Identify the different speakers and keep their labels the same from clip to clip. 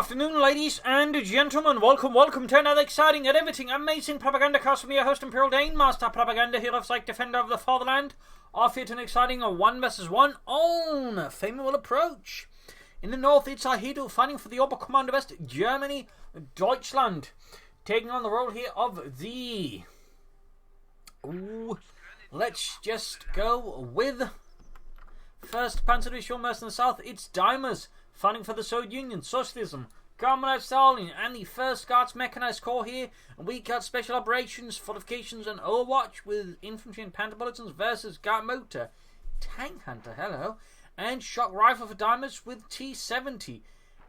Speaker 1: afternoon, ladies and gentlemen. Welcome to another exciting and everything amazing Propagandacast from your host, Imperial Deimos, Propaganda hero, like defender of the fatherland. Off here to an exciting 1 vs 1 on Faymonville Approach. In the north, it's Ihitto fighting for the Oberkommando West, Germany, Deutschland. Taking on the role here of the... let's just go with... First Panzer Division in the south, it's Deimos fighting for the Soviet Union, Socialism, Comrade Stalin, and the 1st Guards Mechanized Corps here. And we got Special Operations, Fortifications, and Overwatch with Infantry and Panther Bulletins versus Guard Motor, Tank Hunter, hello, and Shock Rifle for Deimos with T-70,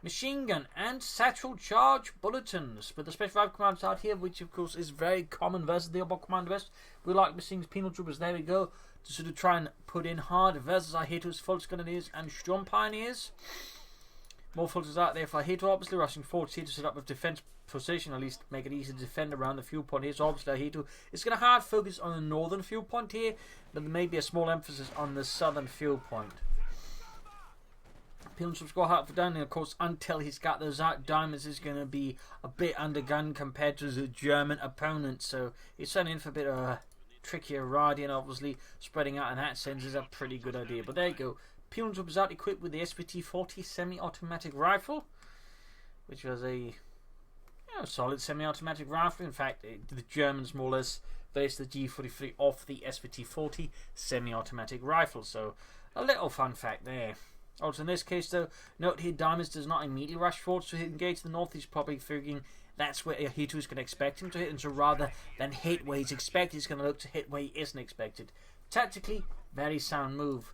Speaker 1: Machine Gun, and Satchel Charge Bulletins. With the Special Rifle Commands out here, which of course is very common versus the Oberkommando West. We like seeing Penal Troopers, there we go, to sort of try and put in hard versus Ihitto's Volksgrenadiers and Sturm Pioneers. More filters out there for Ihitto, obviously rushing forward here to set up a defense position, at least make it easy to defend around the fuel point here. So obviously Ihitto is going to hard focus on the northern fuel point here, but there may be a small emphasis on the southern fuel point. Pilgrims score hard for down, and of course until he's got those out, Deimos is going to be a bit undergunned compared to his German opponent, so he's sending in for a bit of a trickier ride, and obviously spreading out in that sense is a pretty good idea. But there you go. Pilgrims was out equipped with the SPT-40 semi-automatic rifle, which was a solid semi-automatic rifle. In fact, the Germans more or less based the G43 off the SPT-40 semi-automatic rifle. So a little fun fact there. Also in this case though, note here Deimos does not immediately rush forward to engage the north. He's probably figuring that's where Ihitto is going to expect him to hit, and so rather than hit where he's expected, he's going to look to hit where he isn't expected. Tactically, very sound move.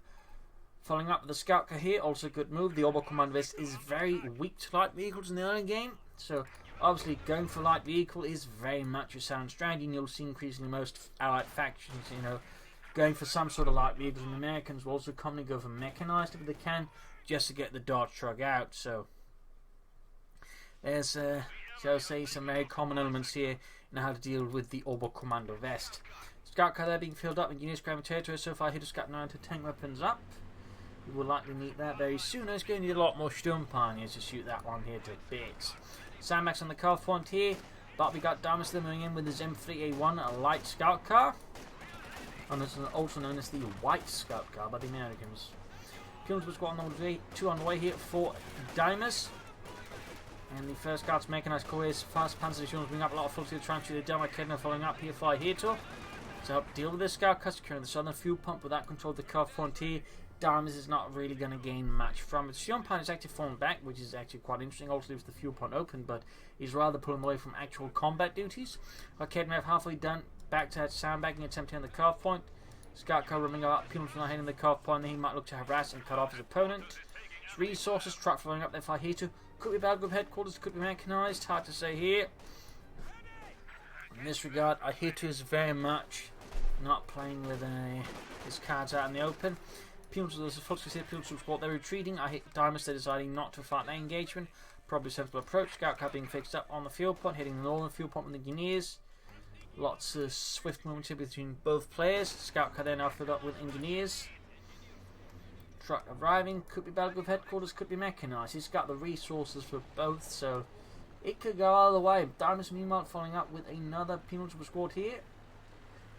Speaker 1: Following up with the Scout car here, also a good move. The Oberkommando West is very weak to light vehicles in the early game, so obviously going for light vehicle is very much a sound strategy, and you'll see increasingly most allied factions, going for some sort of light vehicles, and Americans will also commonly go for mechanized if they can, just to get the Dodge truck out. So there's, shall I say, some very common elements here in how to deal with the Oberkommando West. Scout car there being filled up, engineers grabbing territory so far. Ihitto's got 9 to tank weapons up. We will likely need that very soon. It's going to need a lot more Sturm Pioneers to shoot that one here to bits. Sandbags on the car front here, but we got Deimos moving in with his M3A1, a light scout car. And this is also known as the White Scout car by the Americans. Pilgrims was got on the way, 2 on the way here for Deimos. And the 1st Guards Mechanized Corps is fast Panzer Divisions bring up a lot of force to try and shoot the Deimos following up here for Ihitto. To help deal with this scout car, securing the southern fuel pump without control of the car frontier. Deimos is not really going to gain much from it. Sturm Pioneer is actually falling back, which is actually quite interesting. Also leaves the fuel point open, but he's rather pulling away from actual combat duties. Arcade Mav halfway done, back to that sandbagging, attempting on the carve point. Scout car running up, Pilgrims not hitting the carve point, then he might look to harass and cut off his opponent. His resources, truck flowing up there for Ihitto. Could be Battle Group headquarters, could be mechanized, hard to say here. In this regard, Ihitto is very much not playing with his cards out in the open. Pilgrims squad, they're retreating. Deimos, they're deciding not to fight that engagement. Probably sensible approach. Scout car being fixed up on the field point, hitting the northern field point with engineers. Lots of swift movement here between both players. Scout car then now filled up with engineers. Truck arriving. Could be Battle Group headquarters, could be mechanized. He's got the resources for both, so it could go either way. Deimos meanwhile following up with another Penal squad here.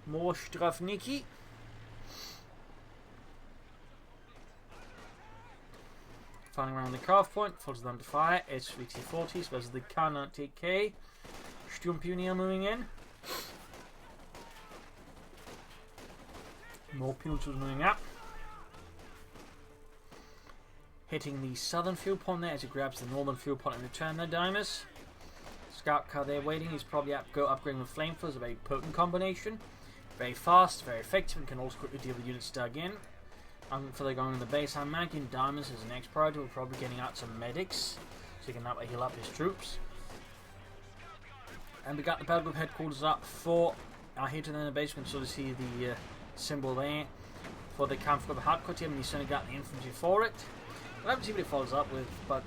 Speaker 1: More Strafniki. Firing around the carve point, follows them to fire. S3T40s versus the K90K. Sturm Pioneer moving in. More Pilgrims moving up. Hitting the southern fuel point there as he grabs the northern fuel point in return there, Deimos. Scout car there waiting, he's probably upgrading with flamethrowers, a very potent combination. Very fast, very effective, and can also quickly deal with units dug in. For they're going on the base, I imagine Deimos is the next priority. We're probably getting out some medics, so he can heal up his troops. And we got the Battle Group headquarters up for Ihitto in the base. You can sort of see the symbol there for the Kampf Group hardcore team, and he's certainly got the infantry for it. I haven't seen what it follows up with, but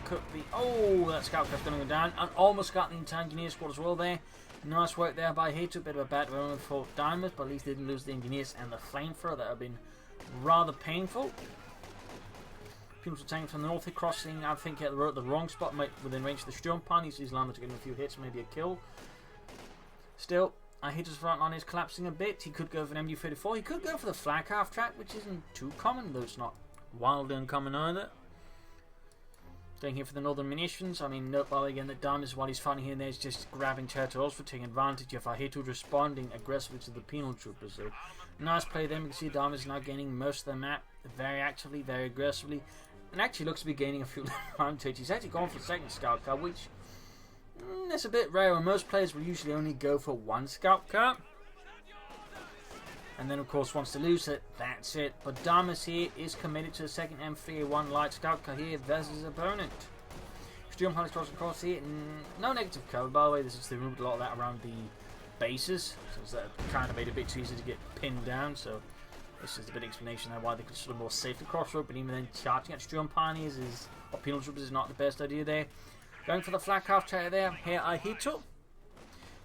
Speaker 1: could be. Oh, that scout car's going to go down, and almost got the entire engineer squad as well there. Nice work there by Ihitto. Bit of a bad moment for Deimos, but at least they didn't lose the engineers and the flamethrower. That have been rather painful. People attacking from the north, crossing, I think, at the wrong spot, within range of the Sturmpanzer. He's landed to get him a few hits, maybe a kill. Still, Ihitto's front line is collapsing a bit. He could go for an MU-34. He could go for the flag half track, which isn't too common, though it's not wildly uncommon either. Going here for the northern munitions. I mean, note by the way again that Deimos, while he's fighting here and there, is just grabbing territories for taking advantage of Ihitto responding aggressively to the penal troopers. So, nice play there. You can see Deimos is now gaining most of the map very actively, very aggressively, and actually looks to be gaining a few advantage. He's actually gone for the second scout car, which is a bit rare. Most players will usually only go for one scout car. And then, of course, wants to lose it, that's it. But Deimos here is committed to the second M3A1 light scout car here versus his opponent. Sturmpanzer crossing across here. No negative cover, by the way. This is they moved a lot of that around the bases. So that kind of made it a bit too easy to get pinned down. So this is a bit of explanation there why they could sort of more safely cross road. But even then, charging at Sturmpanzers or penal troopers is not the best idea there. Going for the flak half track there. Here, Ihitto.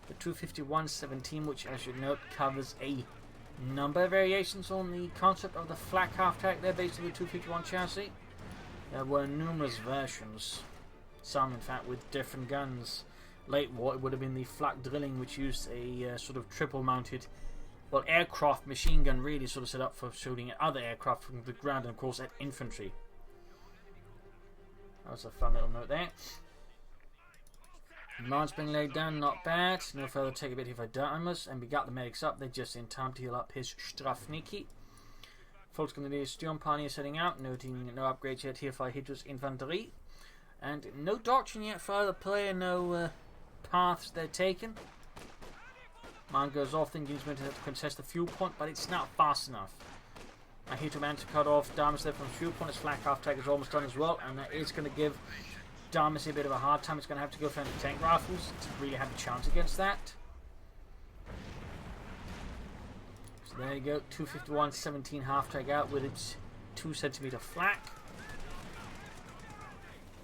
Speaker 1: The 251-17, which, as you note, covers a number of variations on the concept of the flak half track there based on the 251 chassis. There were numerous versions, some in fact with different guns. Late war it would have been the flak drilling, which used a sort of triple mounted, well, aircraft machine gun, really sort of set up for shooting at other aircraft from the ground, and of course at infantry. That was a fun little note there. Lines being laid down, not bad. No further take a bit here for Deimos, and we got the medics up. They're just in time to heal up his Strafniki. Volksgrenadier Sturmpanzer setting out, noting no upgrades yet here for Ihitto's infantry. And no doctrine yet for either player, no paths they're taking. Mine goes off, thinking he's going to have to contest the fuel point, but it's not fast enough. Ihitto managed to cut off Deimos there from the fuel point. His flak half track is almost done as well, and that is going to give Deimos a bit of a hard time. It's going to have to go for anti-tank rifles to really have a chance against that. So there you go, 251-17 half track out with its 2cm flak.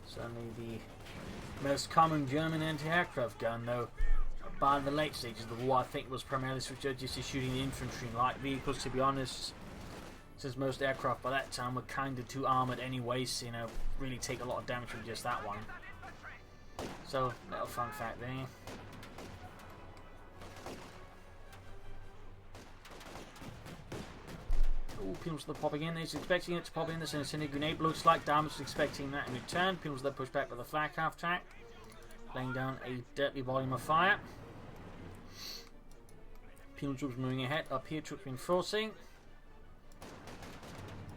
Speaker 1: Certainly the most common German anti-aircraft gun, though. By the late stages of the war, I think it was primarily switched just to shooting the infantry and light vehicles, to be honest. Since most aircraft by that time were kind of too armoured anyway, so, you know, really take a lot of damage from just that one. So, little fun fact there. Oh, People's the popping in. He's expecting it to pop in. This incendiary grenade looks like Deimos is expecting that in return. People's there pushed back with the flak half track, laying down a deadly volume of fire. Penal troops moving ahead. Up here, troops reinforcing.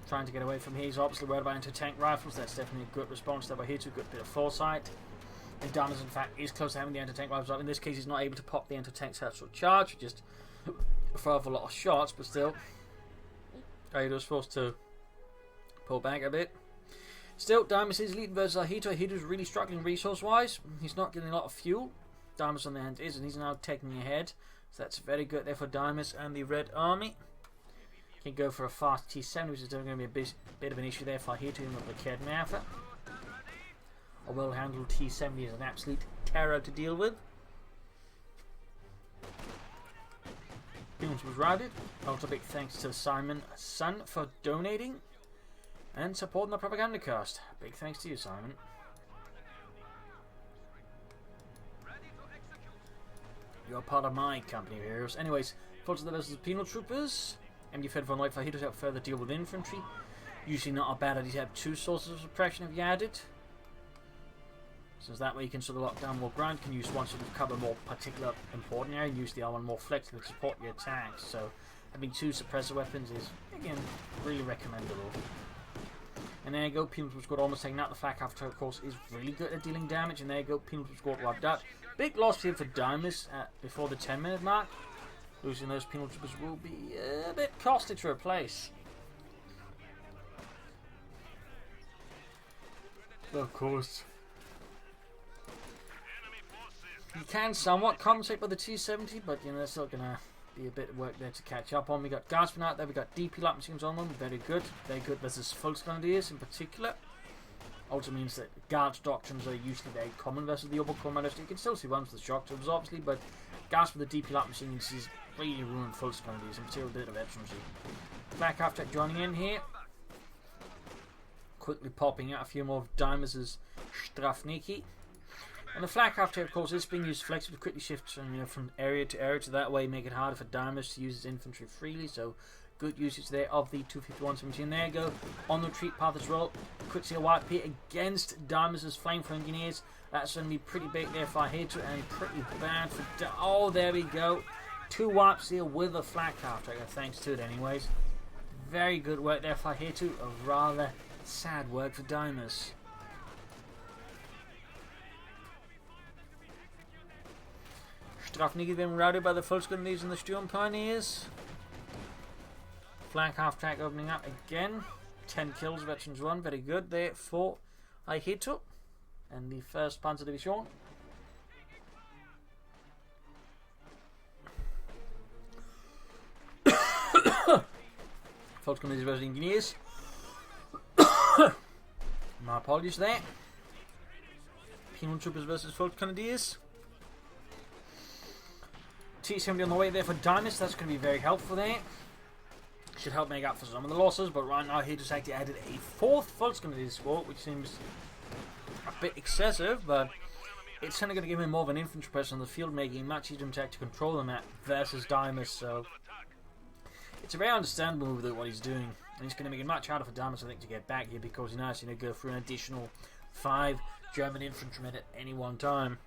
Speaker 1: Trying to get away from here. He's obviously worried about anti-tank rifles. That's definitely a good response there by here. Good bit of foresight. And Deimos, in fact, is close to having the anti-tank rifles up. In this case, he's not able to pop the anti-tank satchel charge. Just fire off a lot of shots, but still, Ihitto's forced to pull back a bit. Still, Deimos is leading versus Ihitto. Ihitto's really struggling resource-wise. He's not getting a lot of fuel. Deimos, on the hand, is, and he's now taking ahead. So that's very good there for Deimos and the Red Army. Can go for a fast T7, which is going to be a bit of an issue there for Ihitto with the Kedmaffer. A well-handled T70 is an absolute terror to deal with. Deimos was routed. Also big thanks to Simon Sun for donating and supporting the Propagandacast. Big thanks to you, Simon. You're part of my company of heroes. Anyways, Forza versus Penal Troopers. MD Fed von White for Ihitto to help further deal with infantry. Usually not a bad idea to have two sources of suppression if you had it. So that way you can sort of lock down more ground. You can use one sort of cover more particular important area and use the other one more flexible to support your attacks. So having two suppressor weapons is, again, really recommendable. And there you go, Penal Troop Squad almost taking out. The flak after, of course, is really good at dealing damage. And there you go, Penal Troop Squad wiped out. Big loss here for Deimos before the 10-minute mark. Losing those penal troopers will be a bit costly to replace. Of course, you can somewhat compensate by the T70, but you know, there's still going to be a bit of work there to catch up on. We got Guardsmen out there, we got DP light machines on them, very good versus Volksgrenadiers in particular. Also means that Guards doctrines are usually very common versus the Oberkommanders. You can still see ones with the shock troops, obviously, but Guards with the DP light machines is really ruined Volksgrenadiers and material bit of veterancy. Flak half track joining in here. quickly popping out a few more of Deimos' Strafniki. And the flak after, of course, is being used flexibly to quickly shift from area to area, to that way make it harder for Deimos to use his infantry freely. So good usage there of the 251-17. There you go, on the retreat path as well. Quick seal wipe here against Deimos' flamethrower engineers. That's going to be pretty big there for Ihitto, and pretty bad for oh, there we go. 2 wipes here with a flak after, thanks to it anyways. Very good work there for Ihitto, a rather sad work for Deimos. Strafniki being routed by the Volksgrenadiers and the Sturm Pioneers. Flank half track opening up again. 10 kills, veterans 1, very good there for Ihitto and the 1st Panzer Division. Volksgrenadiers versus Engineers. My apologies there. Penal Troopers versus Volksgrenadiers. T-70 on the way there for Deimos, that's going to be very helpful there. Should help make up for some of the losses, but right now he just actually added a 4th Volksgrenadier squad, which seems a bit excessive, but it's certainly going to give him more of an infantry presence on the field, making it much easier to control the map versus Deimos, so it's a very understandable move with what he's doing, and it's going to make it much harder for Deimos, I think, to get back here, because now he's going to go through an additional 5 German infantrymen at any one time.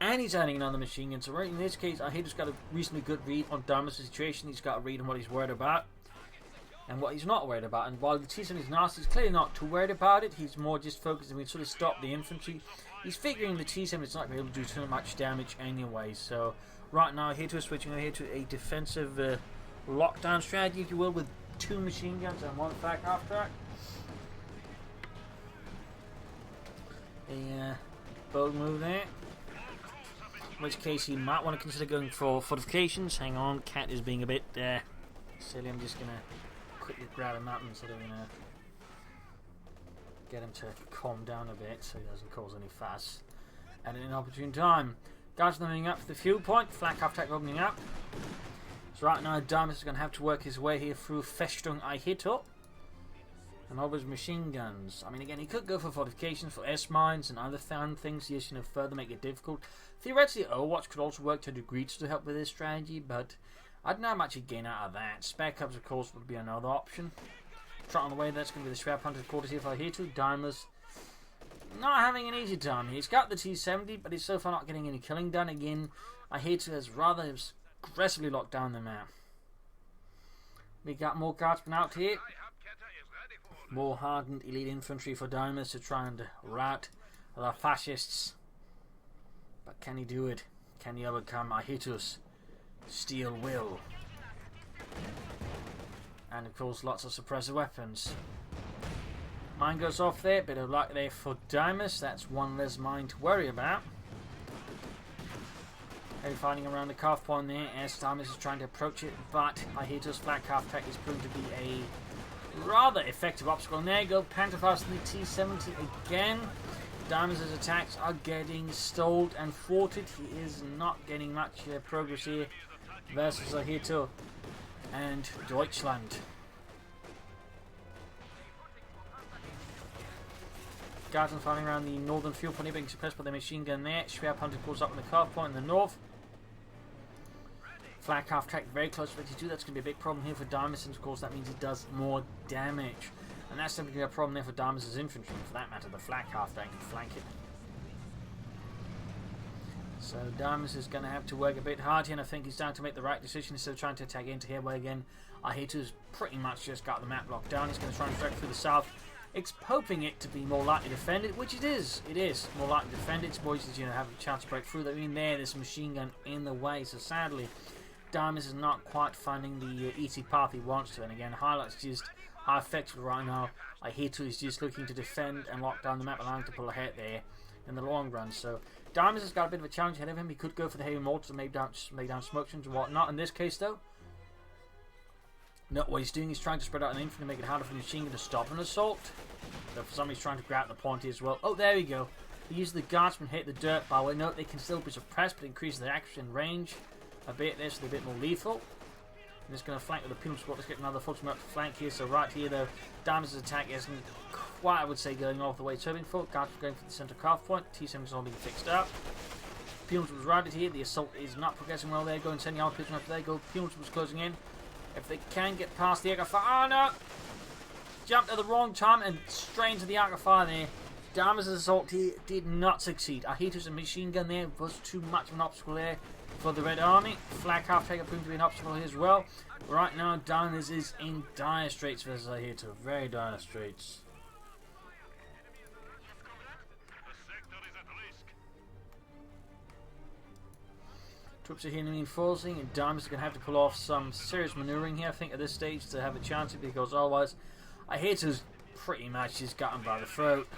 Speaker 1: And he's adding another machine gun. So right in this case, Ihitto's got a reasonably good read on Deimos' situation. He's got a read on what he's worried about and what he's not worried about. And while the T-70 is nasty, he's clearly not too worried about it. He's more just focused on sort of stop the infantry. He's figuring the T-70 is not going to be able to do too much damage anyway. So right now, Ihitto is switching over here to a defensive lockdown strategy, if you will, with 2 machine guns and 1 flak half track. A bold move there. In which case he might want to consider going for fortifications. Hang on, Cat is being a bit silly. I'm just going to quickly grab him up and sort of get him to calm down a bit so he doesn't cause any fuss. And at an opportune time, guys moving up to the fuel point. Flak half track opening up. So right now Deimos is going to have to work his way here through Festung Ihitto and all his machine guns. I mean, again, he could go for fortifications, for S-mines and other things to just, further make it difficult. Theoretically, Overwatch could also work to a degree to help with this strategy, but I don't know how much he'd gain out of that. Spare Cubs, of course, would be another option. Trot on the way, that's going to be the Schwerpunter quarters here for Ihitto. Deimos not having an easy time. He's got the T-70, but he's so far not getting any killing done. Again, Ihitto has rather aggressively locked down the map. We got more guardsmen out here. More hardened elite infantry for Deimos to try and rout the fascists. But can he do it? Can he overcome Ihitto's steel will? And of course, lots of suppressor weapons. Mine goes off there. Bit of luck there for Deimos. That's 1 less mine to worry about. Heavy fighting around the calf point there as Deimos is trying to approach it, but Ihitto's flak half track is proving to be a rather effective obstacle. And there you go, Pantherfaust in the T-70 again. Deimos' attacks are getting stalled and thwarted. He is not getting much progress here versus Ihitto and Deutschland. Guardsmen fighting around the northern field point, being suppressed by the machine gun there. Schwerpunter goes up in the calf point in the north. Flak half track very close to 52. That's going to be a big problem here for Deimos, and of course that means it does more damage. And that's simply a problem there for Deimos' infantry, for that matter, the flak half track can flank it. So Deimos is going to have to work a bit hard here, and I think he's down to make the right decision instead of trying to attack into here, where again, Ihitto's pretty much just got the map locked down. He's going to try and strike through the south, hoping it to be more likely defended, which it is. It is more likely defended. It's boys that have a chance to break through. I mean, there's a machine gun in the way, so sadly, Deimos is not quite finding the easy path he wants to, and again, highlights just how effective right now Ihitto is just looking to defend and lock down the map, allowing him to pull ahead there in the long run. So Deimos has got a bit of a challenge ahead of him. He could go for the heavy mortars and make down smoke screens and whatnot. In this case, though, no, what he's doing is trying to spread out an infantry to make it harder for the machine gun to stop an assault. So for somebody's trying to grab the point as well. Oh, there we go. He used the guardsmen hit the dirt bar. Well, no, they can still be suppressed, but increase their accuracy and range a bit there, so they're a bit more lethal. And it's going to flank with the penal squad. Let's get another full team up to flank here. So right here, though, Deimos' attack isn't quite, I would say, going all the way to hoping for. Guards going for the centre craft point. T7 is all being fixed up. Penal was routed here. The assault is not progressing well there. Going 10 yard pitching after they go. Penal was closing in. If they can get past the arc of fire. Oh no! Jumped at the wrong time and straight into the arc of fire there. Deimos' assault here did not succeed. Ihitto's machine gun there was too much of an obstacle there for the Red Army. Flag half taker proved to be an obstacle here as well. Right now, Deimos is in dire straits versus Ihitto. Very dire straits. Troops are here reinforcing, and Deimos is going to have to pull off some serious manoeuvring here, I think, at this stage to have a chance, because otherwise, Ihitto's pretty much just got him by the throat.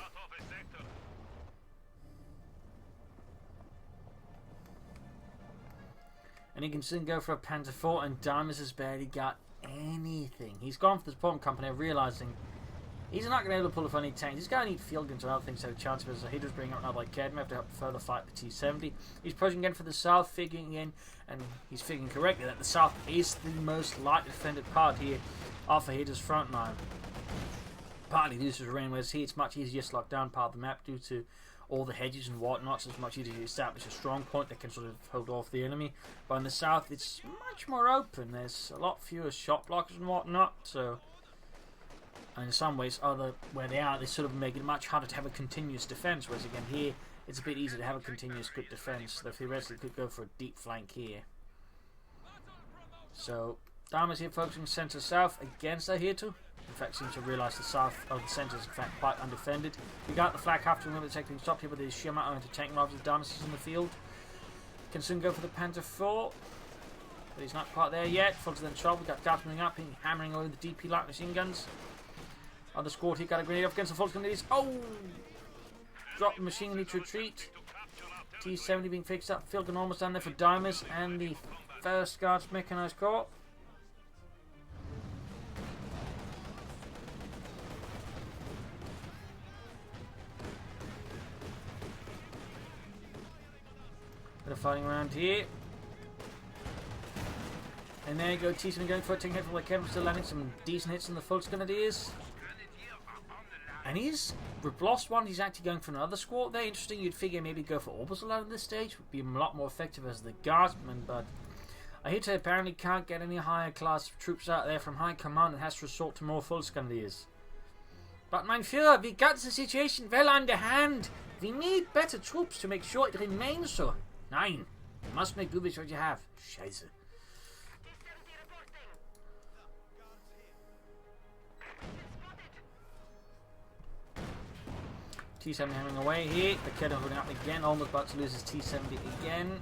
Speaker 1: And he can soon go for a Panzer IV, and Deimos has barely got anything. He's gone for this bomb company, realizing he's not going to be able to pull off any tanks. He's going to need field guns or other things to have a chance, because Ihitto's bringing out another academy to help further fight the T-70. He's pushing again for the south, figuring in, and he's figuring correctly, that the south is the most lightly defended part here of Ihitto's front line. Partly due to terrain, whereas here it's much easier to lock down part of the map due to all the hedges and whatnot, so it's much easier to establish a strong point that can sort of hold off the enemy. But in the south, it's much more open. There's a lot fewer shot blockers and whatnot, so... And in some ways, where they are, they sort of make it much harder to have a continuous defense, whereas again here, it's a bit easier to have a continuous good defense. So theoretically could go for a deep flank here. So, Deimos here focusing centre-south against Ihitto. In fact, seems to realise the south of the centre is in fact quite undefended. We got the flag half to remember the taking stopped here, but there's sheer amount of tank rifles. Deimos is in the field. Can soon go for the Panzer IV, but he's not quite there yet. Follows then shot. We got guards moving up and hammering away the DP light machine guns. Other squad here got a grenade off against the Fulton Grenades. Oh! Drop the machine gun, need to retreat. T-70 being fixed up. Field gun almost down there for Deimos and the 1st Guards Mechanized Corps. Bit of fighting around here. And there you go, T-70 going for a taking hit from the Kevin, still landing some decent hits on the Fulton Grenadiers. And he's lost one. He's actually going for another squad there. Interesting. You'd figure maybe go for Orbital at this stage. Would be a lot more effective as the guardsman. But Ihitto apparently can't get any higher class troops out there from high command and has to resort to more Volksgrenadiers. But mein Führer, we got the situation well under hand. We need better troops to make sure it remains so. Nein, you must make do with what you have. Scheiße. T-70 hammering away here. The kid holding up again, almost about to lose his T-70 again.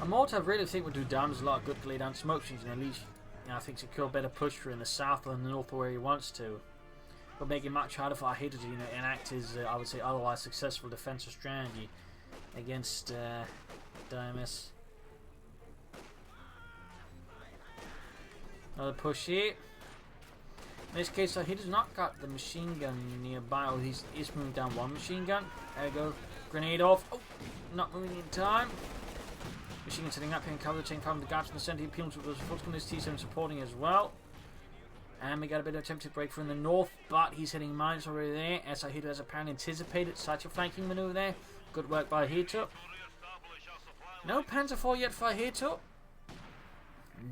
Speaker 1: A mortar I really think would do Deimos a lot of good to lay down smoke machines and at least, I think, secure a better push for in the south than the north where he wants to. But make it much harder for Ihitto to enact his, I would say, otherwise successful defensive strategy against Deimos. Another push here. In this case, Ihitto's not got the machine gun nearby. Oh, he's moving down one machine gun. There we go. Grenade off. Oh, not moving in time. Machine gun sitting up here and cover the chain from the guards in the center. Appeals with those Fulton T7 supporting as well. And we got a bit of attempted break from the north, but he's hitting mines already there. As Ihitto has apparently anticipated such a flanking maneuver there. Good work by Ihitto. No Panzer IV yet for Ihitto.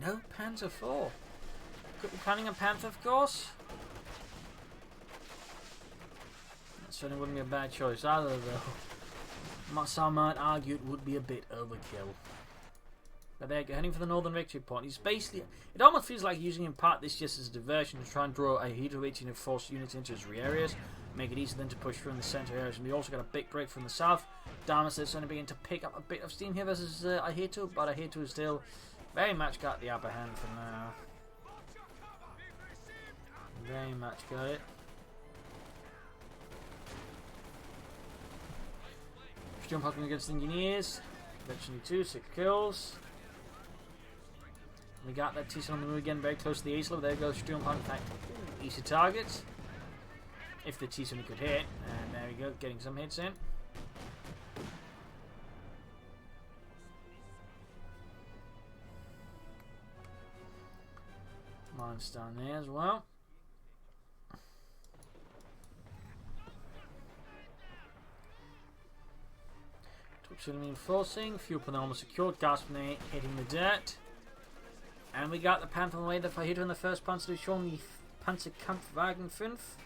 Speaker 1: No Panzer IV. Could be planning a Panther, of course. That certainly wouldn't be a bad choice either, though. Some might argue it would be a bit overkill. But there you go, heading for the northern victory point. He's basically... It almost feels like using in part this just as a diversion to try and draw Ihitto 18 and force units into his rear areas. Make it easier then to push through in the centre areas. And we also got a big break from the south. Deimos is going to begin to pick up a bit of steam here versus Ihitto. But Ihitto still very much got the upper hand for now. Very much got it. Jump up against the engineers. Eventually 6 kills. We got that T-7 on the move again, very close to the easel. There goes Sturmpunk. In fact, easy targets. If the T-7 could hit. And there we go, getting some hits in. points down there as well. Reinforcing, fuel plant almost secured, gas grenade hitting the dirt. And we got the Panther on the way, the Ihitto in the first Panzerdivision, the Panzerkampfwagen 5.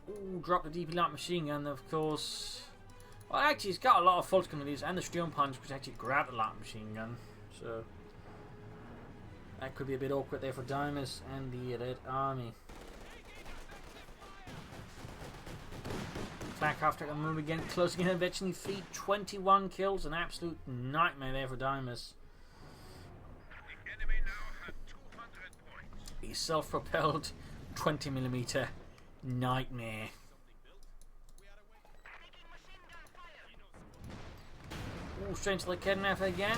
Speaker 1: Ooh, drop the DP light machine gun, of course. Well, actually, he's got a lot of Volksgun of these, and the Sturmpanzer could actually grab the light machine gun. So, that could be a bit awkward there for Deimos and the Red Army. Flak after the move again, closing in eventually feet, 21 kills, an absolute nightmare there for Deimos.
Speaker 2: The enemy now have 200 points.
Speaker 1: A self-propelled 20mm nightmare. Ooh, straight to the kidnapper again.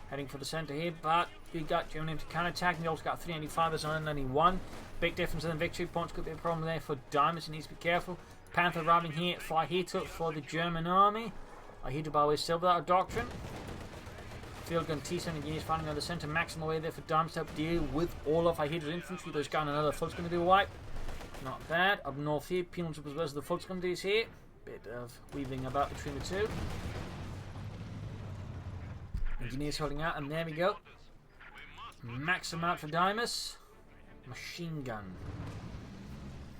Speaker 1: Heading for the centre here, but we got Germany to counter-attack. We also got 395 as on only one. Big difference in the victory points could be a problem there for Deimos. He needs to be careful. Panther robbing here for Ihitto for the German army. Ihitto by the way still without a doctrine. Field gun T-70 is finding on the centre. Maximum way there for Deimos to help deal with all of Ihitto's infantry. There's got another Fult's going to do a wipe. Not bad. Up north here, penal troop as well as the Fult's going to do here. Bit of weaving about between the two. Engineers holding out, and there we go. Max amount for Deimos. Machine gun.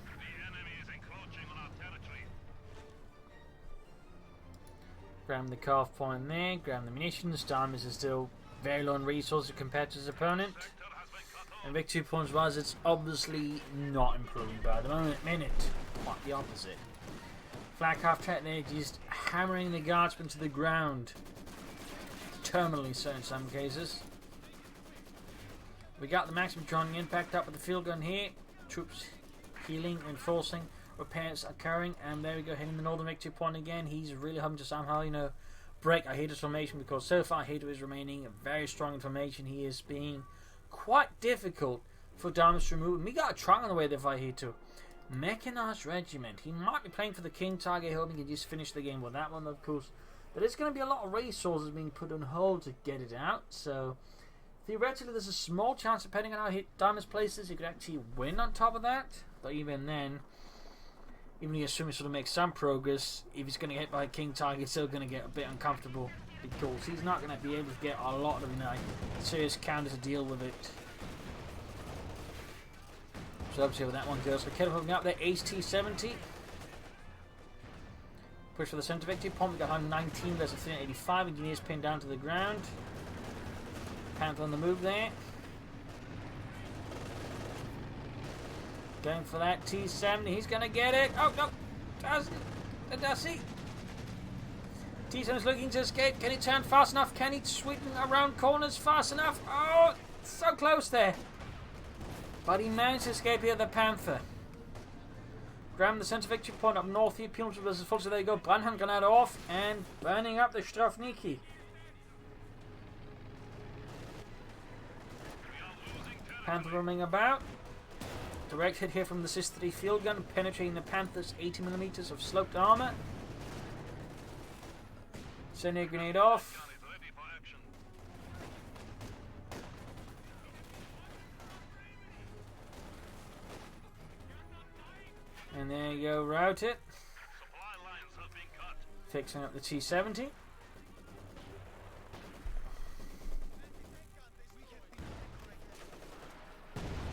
Speaker 2: The enemy is encroaching on our territory.
Speaker 1: Grab the carve point there, grab the munitions. Deimos is still very low on resources compared to his opponent. And victory points wise, it's obviously not improving by the minute. Quite the opposite. Flak half track there, just hammering the guardsmen to the ground. Terminally so in some cases. We got the maximum joining impact up with the field gun here. Troops healing, reinforcing, repairs occurring, and there we go, hitting the northern victory point again. He's really hoping to somehow, you know, break Ihitto's formation, because so far Ihitto is remaining a very strong in formation. He is being quite difficult for Deimos to remove. And we got a trunk on the way there for Ihitto. Mechanized regiment. He might be playing for the King Target, hoping he can just finish the game with that one, of course. But there's going to be a lot of resources being put on hold to get it out, so theoretically there's a small chance, depending on how Deimos places, he could actually win on top of that. But even then, even if you assume he sort of makes some progress, if he's going to get hit by a King Target, he's still going to get a bit uncomfortable, because he's not going to be able to get a lot of, you know, serious counters to deal with it. So obviously with that one goes. So keep moving up there, Ace T-70. Push for the centre victory point. We got 119 versus 385. Engineers pinned down to the ground. Panther on the move there. Going for that T-70. He's going to get it. Oh, no. Does he? T-70 is looking to escape. Can he turn fast enough? Can he sweep around corners fast enough? Oh, so close there. But he managed to escape here, the Panther. Grab the centre victory point up north here. Penal versus full. So there you go. Brandhand grenade off and burning up the Strafniki. Panther roaming about. Direct hit here from the Sis-3 field gun, penetrating the Panther's 80mm of sloped armour. Sending a grenade off. And there you go, route it. Fixing up the T-70.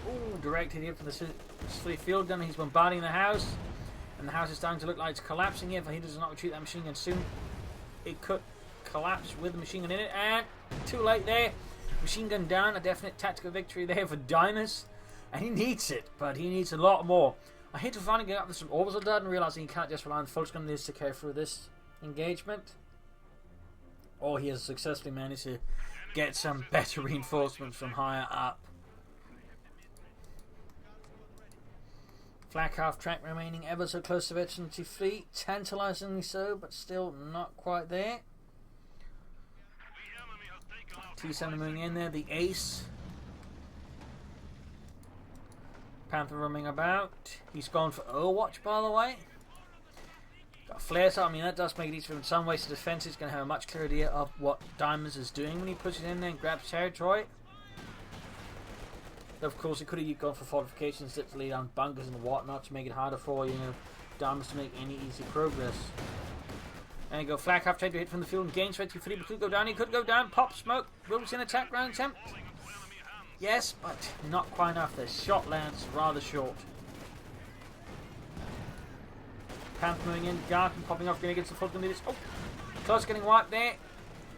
Speaker 1: Ooh, directed here for the Sis-3 field gun. He's bombarding the house. And the house is starting to look like it's collapsing here. If he does not retreat that machine gun soon, it could collapse with the machine gun in it. And too late there. Machine gun down. A definite tactical victory there for Deimos. And he needs it, but he needs a lot more. Ihitto finally get up with some orbital dart and realizing he can't just rely on Volksgun needs to carry through this engagement. Or he has successfully managed to get some better reinforcements from higher up. Flak half track remaining ever so close to Veterancy Fleet. Tantalizingly so, but still not quite there. T-70 moving in there, the Ace. Panther roaming about. He's gone for Overwatch, by the way. Got flares out. I mean, that does make it easier in some ways. The defense is going to have a much clearer idea of what Deimos is doing when he pushes in there and grabs territory. Of course, he could have gone for fortifications to lay down bunkers and whatnot to make it harder for, you know, Deimos to make any easy progress. There you go. Flak half tried to hit from the field and gains 23, but could go down. He could go down. Pop smoke. Wills in attack round attempt. Yes, but not quite enough. The shot lands rather short. Panther moving in. Garden popping off. Going against the full leaders. Oh, close getting wiped there.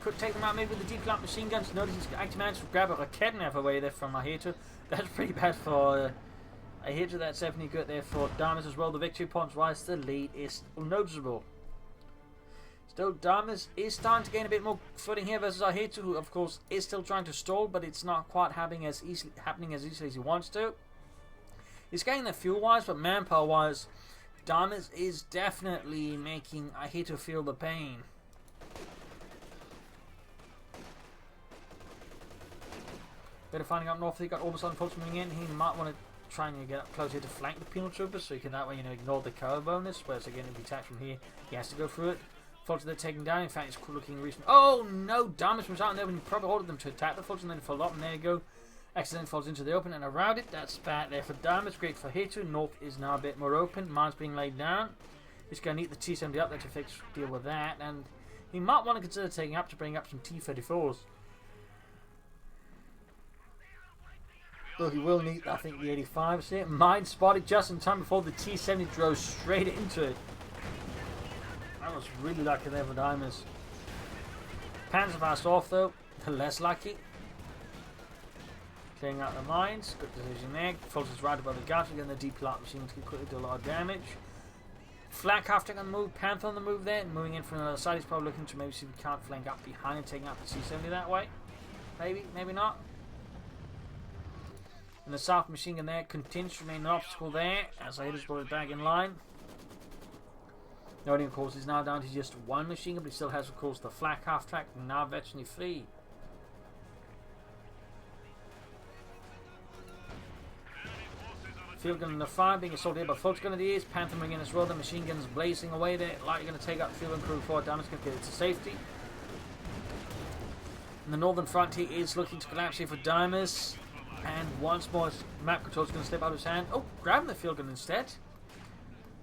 Speaker 1: Could take them out maybe with the deep plant machine guns. Notice he's actually managed to grab a Raketnev away there from Ihitto. That's pretty bad for Ihitto. That's definitely good there for Deimos as well. The victory points wise, the lead is noticeable. Still, Deimos is starting to gain a bit more footing here versus Ihitto, who of course is still trying to stall, but it's not quite happening as easily as he wants to. He's getting there fuel wise, but manpower wise, Deimos is definitely making Ihitto feel the pain. Bit of finding up north. He got all of a sudden folks moving in. He might want to try and get up closer to flank the penal troopers, so he can that way, you know, ignore the cover bonus. Whereas again, if he attacks from here, he has to go through it. Fulton they're taking down. In fact, it's cool looking recent. Oh no! Deimos was out there when he probably ordered them to attack the Fulton, then he followed up, and there you go. Accident falls into the open and around it. That's bad there for Deimos. Great for Ihitto. North is now a bit more open. Mines being laid down. He's going to need the T-70 up there to deal with that, and he might want to consider taking up to bring up some T-34s. Though he will need, I think, the 85s here. Mine spotted just in time before the T-70 drove straight into it. That was really lucky there for Deimos. Panzerfaust off though, the less lucky. Clearing out the mines, good decision there. Fulton's right above the guards, again the deep plant machine to quickly do a lot of damage. Flak half on the move, Panther on the move there, and moving in from the other side. He's probably looking to maybe see if he can't flank up behind and taking out the T-70 that way. Maybe, maybe not. And the south machine gun there continues to remain an obstacle there as Ihitto's brought it back in line. Noting, of course, he's now down to just one machine gun, but he still has, of course, the flak half track, now virtually free. Field gun in the fire, being assaulted here by Fult's Grenadiers. Panther moving in as well. The machine guns blazing away there. Likely going to take out the field and crew forward. Deimos going to get it to safety. And the northern front here is looking to collapse here for Deimos. And once more, map control is going to slip out of his hand. Oh, grabbing the field gun instead.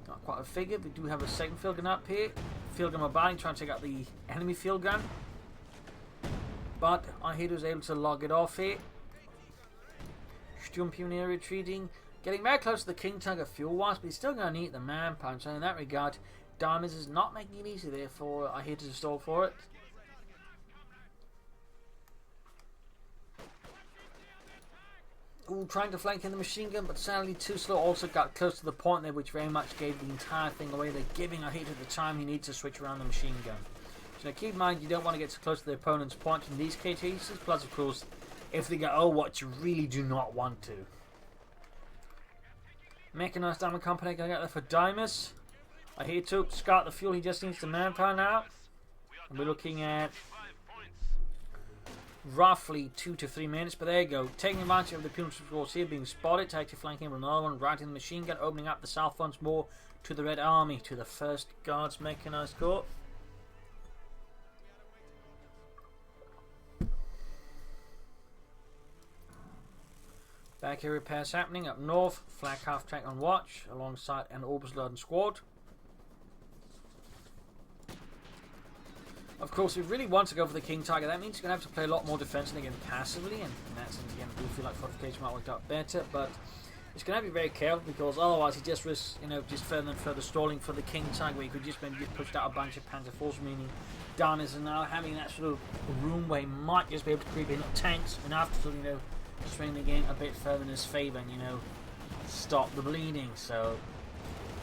Speaker 1: Not quite a figure. We do have a second field gun up here. Field gun mobile, trying to take out the enemy field gun. But Ihitto was able to log it off here. Sturm Pioneer retreating. Getting very close to the King Tiger fuel wise, but he's still going to need the manpower. So in that regard, Deimos is not making it easy there for Ihitto to stall for it. Ooh, trying to flank in the machine gun, but sadly too slow. Also got close to the point there, which very much gave the entire thing away. They're giving Ihitto the time he needs to switch around the machine gun. So now keep in mind, you don't want to get too close to the opponent's point in these cases. Plus, of course, if they go Overwatch, you really do not want to. Mechanized Diamond Company going out there for Deimos. Ihitto scout the fuel. He just needs the manpower now. And we're looking at roughly 2 to 3 minutes, but there you go. Taking advantage of the penal force here, being spotted, actually flanking with another one, right in the machine gun, opening up the south once more to the Red Army, to the 1st Guards Mechanized Corps. Back here, repairs happening up north. Flak half track on watch, alongside an Oberstleutnant squad. Of course, if he really wants to go for the King Tiger, that means he's going to have to play a lot more defensively and passively, and in that sense, again, I do feel like fortification might work out better, but he's going to have to be very careful, because otherwise he just risks, you know, just further and further stalling for the King Tiger, where he could just maybe get pushed out a bunch of Panzer Force, meaning Deimos is now having that sort of room where he might just be able to creep in tanks, and after, you know, swing the game a bit further in his favour, and, you know, stop the bleeding. So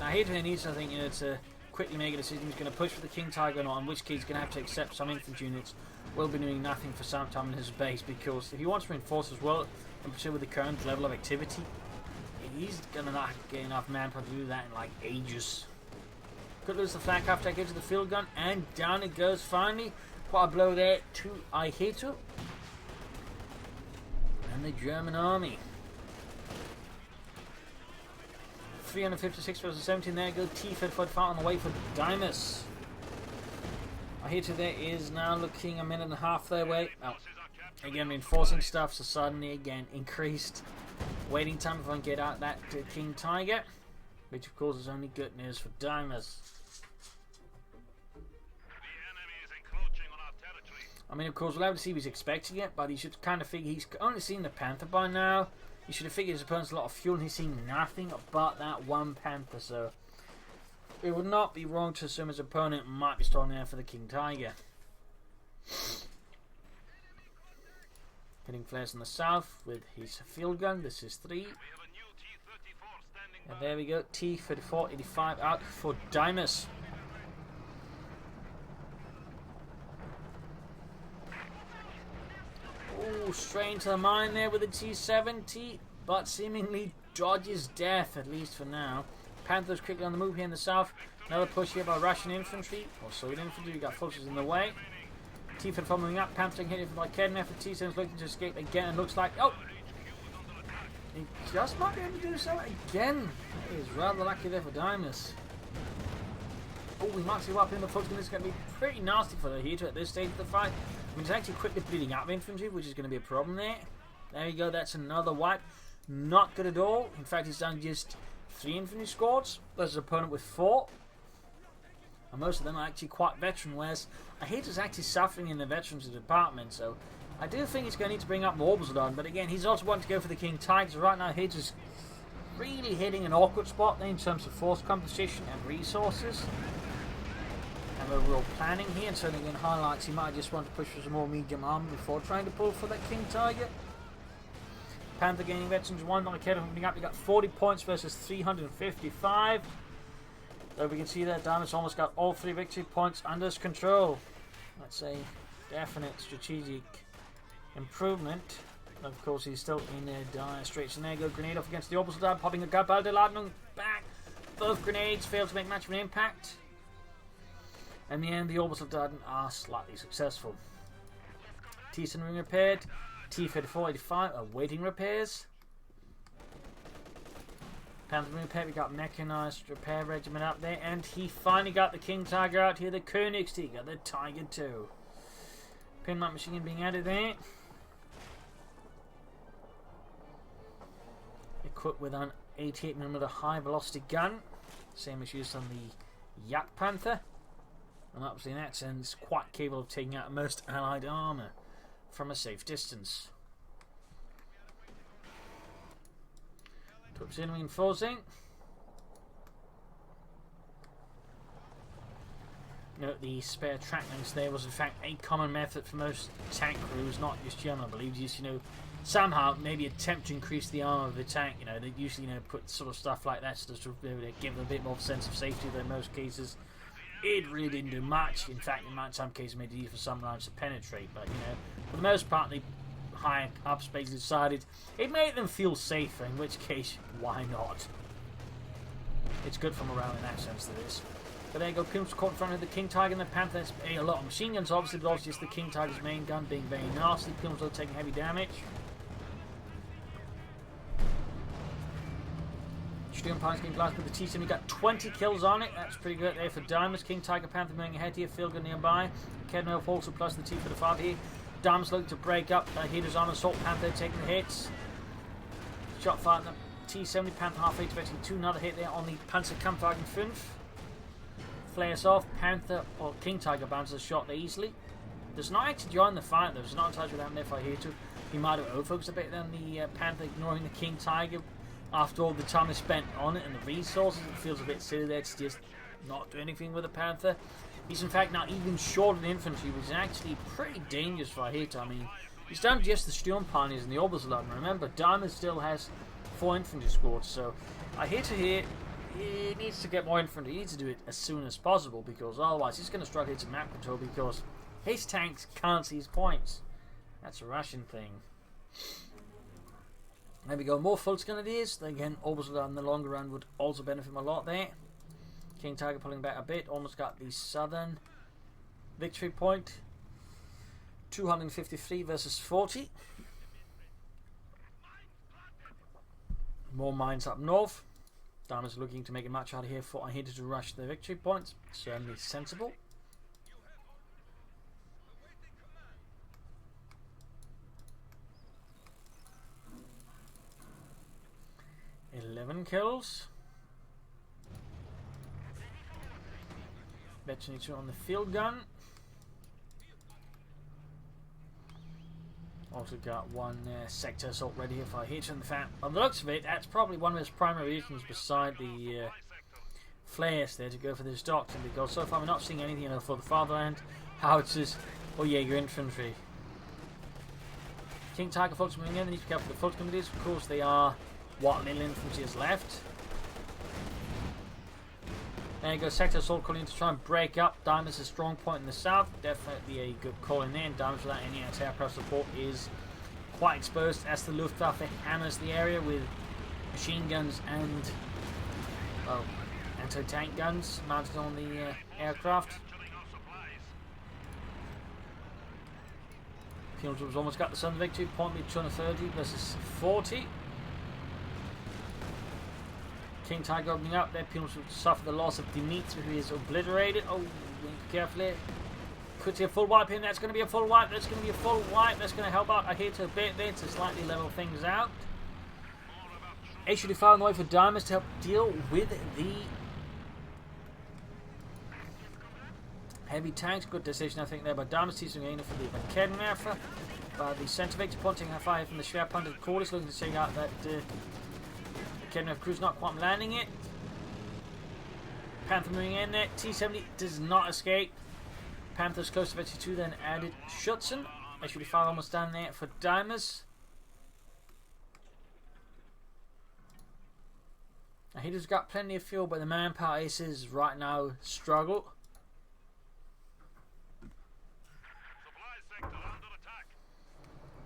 Speaker 1: now Ihitto needs, I think, you know, to quickly make a decision. He's going to push for the King Tiger or not, in which case he's going to have to accept some infantry units will be doing nothing for some time in his base, because if he wants to reinforce as well, and pursue with the current level of activity, he's going to not get enough manpower to do that in like ages. Could lose the flak after I get to the field gun, and down it goes finally. Quite a blow there to Ihitto and the German army. 356 versus 17. There you go. T-35 on the way for Deimos. Ihitto there is now looking a minute and a half their way. Oh, again, reinforcing stuff, so suddenly again increased waiting time if I can get out that King Tiger, which of course is only good news for Deimos. I mean, of course, we'll have to see if he's expecting it, but he should kind of figure he's only seen the Panther by now. He should have figured his opponent's a lot of fuel, and he's seen nothing but that one Panther, so it would not be wrong to assume his opponent might be strong there for the King Tiger. Hitting flares in the south with his field gun. This is 3. And there we go. T-34-85 out for Deimos. Oh, straight into the mine there with the T-70, but seemingly dodges death, at least for now. Panthers quickly on the move here in the south. Another push here by Russian infantry, or Soviet infantry. We got forces in the way. T-34 moving up. Panther getting hit by Kednev. T-7's looking to escape again, and looks like, oh, he just might be able to do so again. That is rather lucky there for Deimos. Oh, we might see what in the foot. This is going to be pretty nasty for the Ihitto at this stage of the fight. I mean, it's actually quickly bleeding out infantry, which is going to be a problem there. There you go, that's another wipe. Not good at all. In fact, he's done just 3 infantry squads versus an opponent with 4. And most of them are actually quite veteran, whereas Ihitto's actually suffering in the veterans department. So I do think he's going to need to bring up more Orbisodon. But again, he's also wanting to go for the King Tiger. So right now, Ihitto's really hitting an awkward spot there in terms of force composition and resources. Overall planning here, and certainly in highlights he might just want to push for some more medium armor before trying to pull for that King Tiger. Panther gaining veterans 1, not coming up. You got 40 points versus 355. So we can see that Deimos almost got all 3 victory points under his control. That's a definite strategic improvement. Of course, he's still in dire straits. And there you go, grenade off against the Orbisodon, popping a Gabaldeladnung back. Both grenades failed to make much of an impact. In the end, the Orbisodon are slightly successful. T-7 ring repaired. T-34-85 awaiting repairs. Panther ring repaired. We got mechanized repair regiment up there, and he finally got the King Tiger out here. The Königstiger, the Tiger 2. Pinlock machine being added there. Equipped with an 88mm high velocity gun, same as used on the Yak Panther. And obviously in that sense, quite capable of taking out most allied armour from a safe distance. Troops in reinforcing. Note the spare track links there was in fact a common method for most tank crews, not just German, I believe. Just, somehow maybe attempt to increase the armour of the tank. They usually, put sort of stuff like that to give them a bit more sense of safety than in most cases. It really didn't do much. In fact, in some cases, made it easy for some rounds to penetrate. But, for the most part, the high ups basically decided it made them feel safer, in which case, why not? It's good from around in that sense, that is. But there you go, Pimps caught in front of the King Tiger and the Panther. There's a lot of machine guns, obviously, but also just the King Tiger's main gun being very nasty. Pimps are taking heavy damage. Pines getting blasted with the T-7. He got 20 kills on it. That's pretty good there for Deimos. King Tiger Panther moving ahead here. Field gun nearby. Kednev also plus the T-35 here. Deimos looking to break up. Ihitto's on Assault Panther taking the hits. Shot fired on the T-70 Panther halfway expecting 2. Another hit there on the Panzerkampfwagen 5. Flares off. Panther or King Tiger bounces a shot there easily. Does not actually join the fight though. There's not in touch with that there for Ihitto. He might have overfocused a bit on the Panther, ignoring the King Tiger. After all the time is spent on it and the resources, it feels a bit silly there to just not do anything with the Panther. He's in fact now even short of the infantry, which is actually pretty dangerous for Ihitto. I mean, he's done just the Sturmpioneers and the Orbisodon. Remember, Deimos still has 4 infantry squads, so Ihitto here, he needs to get more infantry. He needs to do it as soon as possible, because otherwise he's going to struggle to map control, because his tanks can't see his points. That's a Russian thing. There we go, more Fultz Grenadiers. Again, Orbisodon in the longer run would also benefit him a lot there. King Tiger pulling back a bit, almost got the southern victory point. 253 versus 40. More mines up north. Deimos looking to make a match out of here for Ihitto to rush the victory points. Certainly sensible. 11 kills. Veteran on the field gun. Also got one sector assault ready here for Ihitto. In fact, on the looks of it, that's probably one of his primary reasons beside the flares there to go for this doctrine, because so far we're not seeing anything for the fatherland, howitzers, or Jaeger infantry. King Tiger folks moving in, they need to be careful with the foot committees. Of course, they are what little infantry is left. There you go, sector assault calling in to try and break up Deimos' strong point in the south. Definitely a good call in there, and Deimos without any anti-aircraft support is quite exposed as the Luftwaffe hammers the area with machine guns and, well, anti-tank guns mounted on the aircraft. Pilgrims almost got the Southern victory, point being 230 versus 40. King Tiger opening up there. Pilgrims will suffer the loss of Deimos, who is obliterated. Oh, carefully. Could see a full wipe in. That's going to be a full wipe. That's going to be a full wipe. That's going to help out Ihitto a bit there to slightly level things out. HUD on the way for Deimos to help deal with the heavy tanks. Good decision, I think, there by Deimos. Teasing for the Propagandacaster. By the centre victor, pointing her fire from the Schwerpunted quarters, looking to check out that the Propagandacaster crew's not quite landing it. Panther moving in there. T-70 does not escape. Panther's close to 52, then added Schutzen. HUD almost down there for Deimos. Ihitto's got plenty of fuel, but the manpower aces right now struggle.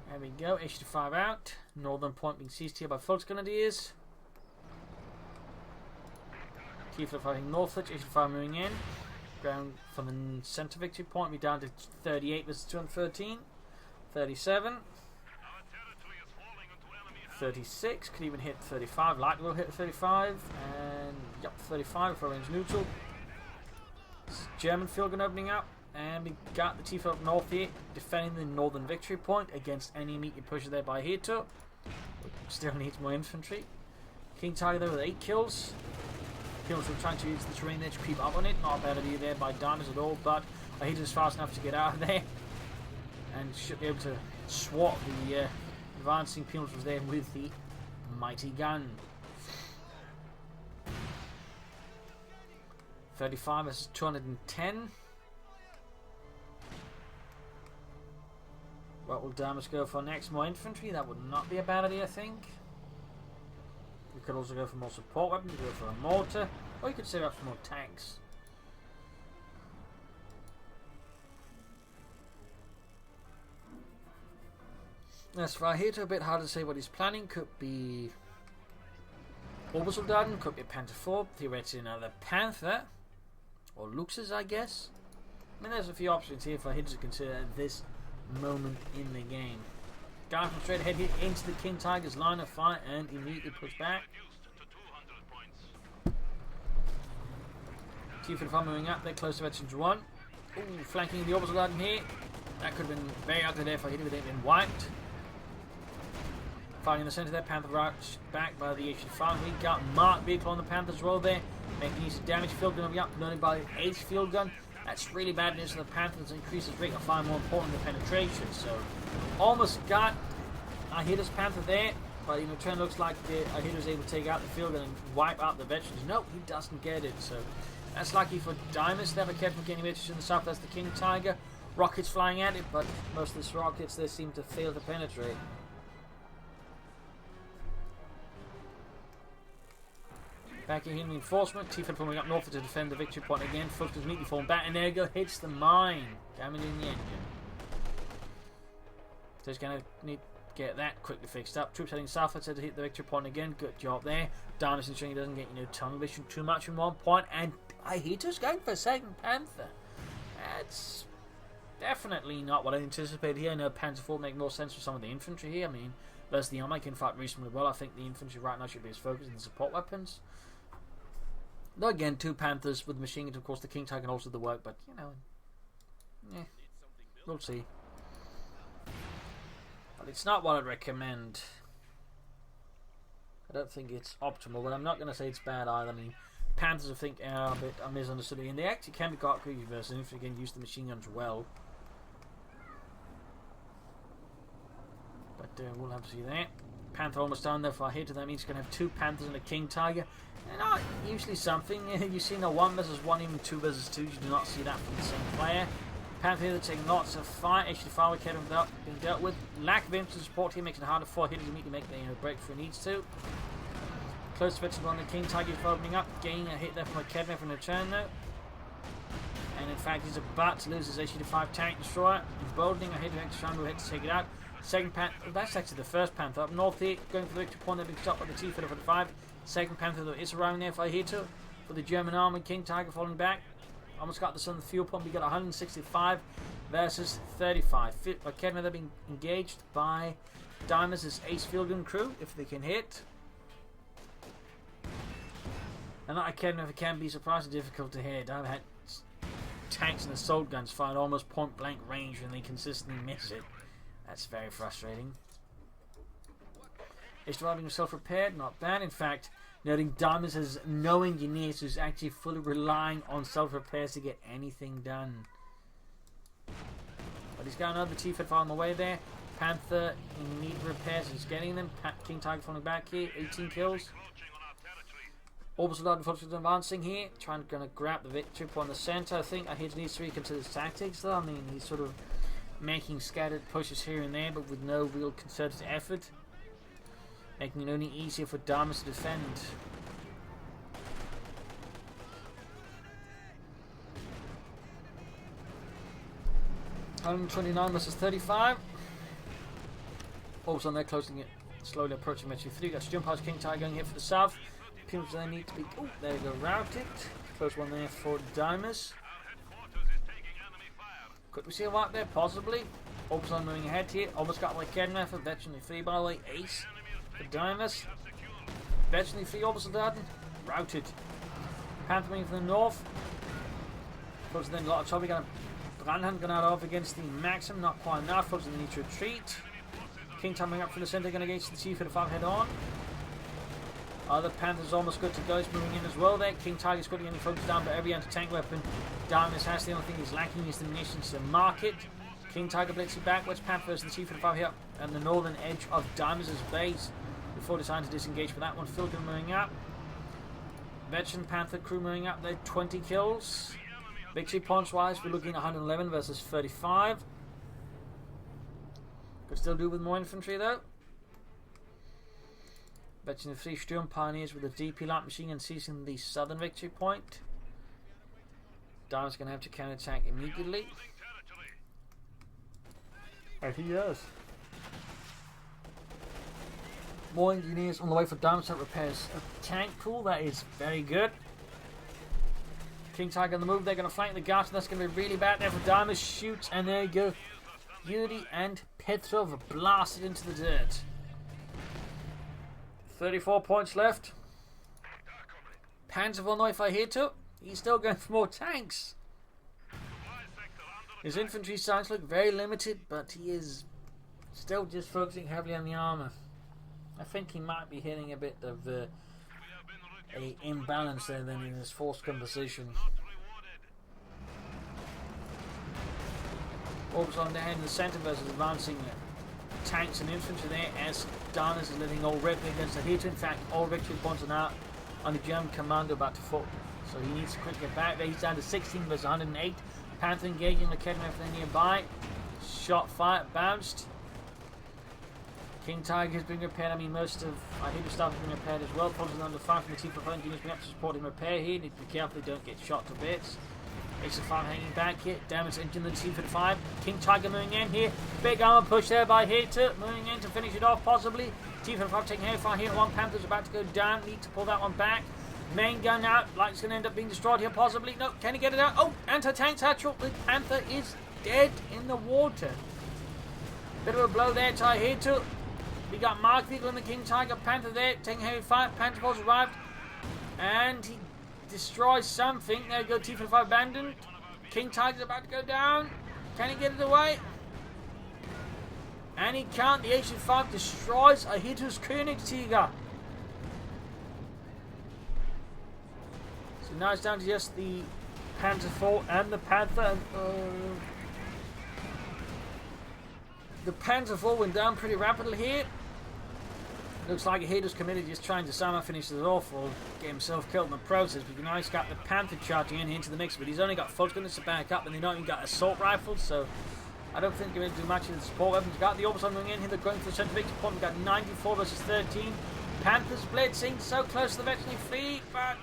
Speaker 1: There we go, HUD out. Northern point being seized here by Volksgrenadiers. Tiefler fighting Norfolk, HUD moving in. Ground for the centre victory point, we're down to 38 versus 213. 37. 36, could even hit 35. Likely will hit 35. And, yep, 35 for range neutral. German field gun opening up. And we got the Tiefler up north here, defending the northern victory point against any immediate pusher there by Ihitto. Still needs more infantry. King Tiger there with 8 kills. Pilgrims were trying to use the terrain there to creep up on it. Not a bad idea there by Deimos at all, but Ihitto's fast enough to get out of there. And should be able to swat the advancing Pilgrims there with the mighty gun. 35 versus 210. What will Deimos go for next? More infantry? That would not be a bad idea, I think. We could also go for more support weapons, go for a mortar, or you could save up for more tanks. As for Ihitto, a bit hard to say what he's planning. Could be Obersoldaten, could be a Panther 4, theoretically another Panther, or Luxus, I guess. I mean, there's a few options here for Ihitto to consider at this moment in the game. Guy from straight ahead hit into the King Tiger's line of fire and immediately push back. T-55 moving up, they're close to veterans 1. Ooh, flanking the Orbital Garden here. That could have been very ugly there for Ihitto, but they've been wiped. Fighting in the centre there, Panther rushed back by the HUD. We got Mark vehicle on the Panther's roll there, making use of damage. Field gun up, loaded by Ace field gun. That's really bad news for the Panthers. Increases rate of fire, more important than penetration. So, almost got Ihitto's Panther there, but in return looks like Ihitto's able to take out the field and wipe out the veterans. No, he doesn't get it. So, that's lucky for Deimos. Never kept from getting veterans in the south. That's the King Tiger. Rockets flying at it, but most of these rockets they seem to fail to penetrate. Backing in reinforcement, Tiefler pulling up north to defend the victory point again. Fulton's neatly falling back, and there you go, hits the mine, damaging the engine. So he's going to need to get that quickly fixed up. Troops heading southward to hit the victory point again. Good job there. Deimos ensuring he doesn't get tunnel vision too much in one point, and Ihitto's going for a second Panther. That's definitely not what I anticipated here. I know Panther 4 make more sense for some of the infantry here. I mean, versus the army can fight reasonably well. I think the infantry right now should be his focus in the support weapons. Though again, 2 Panthers with machine guns, of course, the King Tiger can also do the work, but you know, yeah, we'll see. But it's not what I'd recommend. I don't think it's optimal, but I'm not going to say it's bad either. I mean, Panthers I think are a bit misunderstood, and they actually can be got good versus if you can use the machine guns well. But we'll have to see that. Panther almost down there for Ihitto. That means you're going to have 2 Panthers and a King Tiger. And not usually something. You see no 1 versus 1, even 2 versus 2. You do not see that from the same player. Panther here taking lots of fire. Actually, fire with Kevin without being dealt with. Lack of infantry support here makes it harder for Ihitto to immediately make the breakthrough he needs to. Close to vegetable on the King Tiger is opening up. Gaining a hit there from a Kevin from the turn though. And in fact, he's about to lose his HE-5 tank destroyer. Emboldening Ihitto next round, we'll hit to take it out. Second Panther, that's actually the first Panther up north here, going for the victory point. They've been stopped by the T-45 for the 5. Second Panther though is arriving there for Ihitto. For the German army, King Tiger falling back. Almost got this on the fuel pump. We got 165 versus 35. Kedma they're being engaged by Deimos' ace field gun crew if they can hit. And that Kedma, if it can be surprisingly difficult to hit. I've had tanks and assault guns fired almost point blank range and they consistently miss it. That's very frustrating. Is driving himself repaired? Not bad. In fact, noting Deimos has no engineers who's actually fully relying on self-repairs to get anything done. But he's got another T-45 on the way there. Panther in need of repairs. He's getting them. King Tiger falling back here. 18 kills. Orbital Dart unfortunately advancing here. Trying to grab the victory point in the center. I think Ihitto needs to reconsider his tactics though. I mean, he's sort of making scattered pushes here and there, but with no real concerted effort. Making it only easier for Deimos to defend. $129 versus 35. Orbs on there, closing it, slowly approaching Metro 3. Got jump past King Tiger going here for the south. People they need to be. Oh, there we go, routed. Close one there for Deimos. Could we see a wipe there? Possibly. Orbs on moving ahead here. Almost got like Kedma for veteran 3 by the way. Ace. Deimos. Veteran 3 Orbital Darden. Routed. Panther moving from the north. Close then a lot of trouble. Got a Brandhand going out off against the Maxim. Not quite enough. Close they need to retreat. King coming up from the center. Going against the Chief for the 5 head on. Other Panther's almost good to go. He's moving in as well there. King Tiger's quickly getting focused down by every anti-tank weapon Deimos has. The only thing he's lacking is the munitions to mark it. King Tiger blitzing backwards. Panthers and the Chief for the 5 here on the northern edge of Deimos' base. Before deciding to disengage for that one. Filkin moving up. Veteran Panther crew moving up there. 20 kills. Victory points wise, we're looking at 111 versus 35. Could still do with more infantry though. Veteran 3 Sturm Pioneers with a DP light machine gun seizing the southern victory point. Deimos going to have to counterattack immediately. And he does. More engineers on the way for Deimos that repairs a tank pool. That is very good. King Tiger on the move. They're going to flank the Garter. That's going to be really bad there for Deimos. Shoots, and there you go. Yuri and Petrov blasted into the dirt. 34 points left. Panzer von Ihitto. He's still going for more tanks. His infantry sights look very limited, but he is still just focusing heavily on the armor. I think he might be hitting a bit of a imbalance there then in his force composition. Orbs on the head in the center versus advancing tanks and infantry there as Deimos is living already against Ihitto. In fact, all victory points are now on the German commander about to fall. So he needs to quickly get back there. He's down to 16 versus 108. Panther engaging the Kedma everything nearby. Shot fire, bounced. King Tiger has been repaired. I mean, most of Ihitto stuff has been repaired as well. Problems under 5 from the T-45 engineers being up to support him repair here. Need to be careful they don't get shot to bits. Ace-5 hanging back here. Damage engine the T-45. King Tiger moving in here. Big armor push there by Ihitto. Moving in to finish it off possibly. T-45 taking heavy fire here. One Panther's about to go down. Need to pull that one back. Main gun out. Like it's going to end up being destroyed here possibly. No, can he get it out? Oh, anti-tank satchel. The Panther is dead in the water. Bit of a blow there to Ihitto. We got Mark Vehicle and the King Tiger. Panther there taking heavy fire. Panther Force arrived. And he destroy something. There we go, T-45 abandoned. King Tiger's about to go down. Can he get it away? And he can't. The H-5 destroys Ihitto's Königstiger. So now it's down to just the Panzer IV and the Panther. The Panzer IV went down pretty rapidly here. Looks like Ihitto's committed just trying to somehow finish it off or get himself killed in the process. But now he's got the Panther charging into the mix, but he's only got full gunners to back up, and they don't even got assault rifles, so I don't think they're going to do much in the support weapons. Got the Orbison going in here, they're going for the centre victory point. We've got 94 versus 13. Panthers blitzing so close to the veteran fleet, but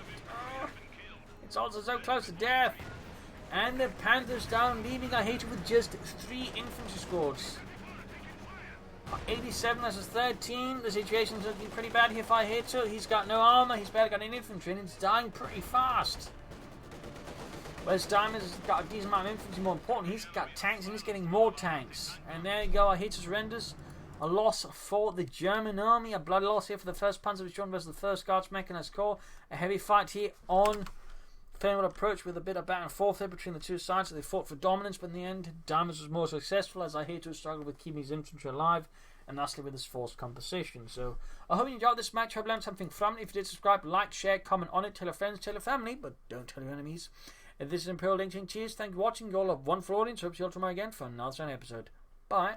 Speaker 1: it's also so close to death. And the Panthers down, leaving Ihitto with just 3 infantry squads. 87 versus 13. The situation's looking pretty bad here for Ihitto. He's got no armour, he's barely got any infantry, and it's dying pretty fast. Whereas Deimos has got a decent amount of infantry, more important, he's got tanks and he's getting more tanks. And there you go, Ihitto surrenders. A loss for the German army, a bloody loss here for the 1st Panzer Division versus the 1st Guards Mechanized Corps. A heavy fight here on Faymonville Approach with a bit of back and forth there between the two sides. So they fought for dominance, but in the end, Deimos was more successful as Ihitto struggled with keeping his infantry alive and lastly with his forced composition. So I hope you enjoyed this match. I hope you learned something from it. If you did, subscribe, like, share, comment on it, tell your friends, tell your family, but don't tell your enemies. If this is Imperial Lynching, cheers, thank you for watching. You all have a wonderful audience. Hope to see you all tomorrow again for another episode. Bye.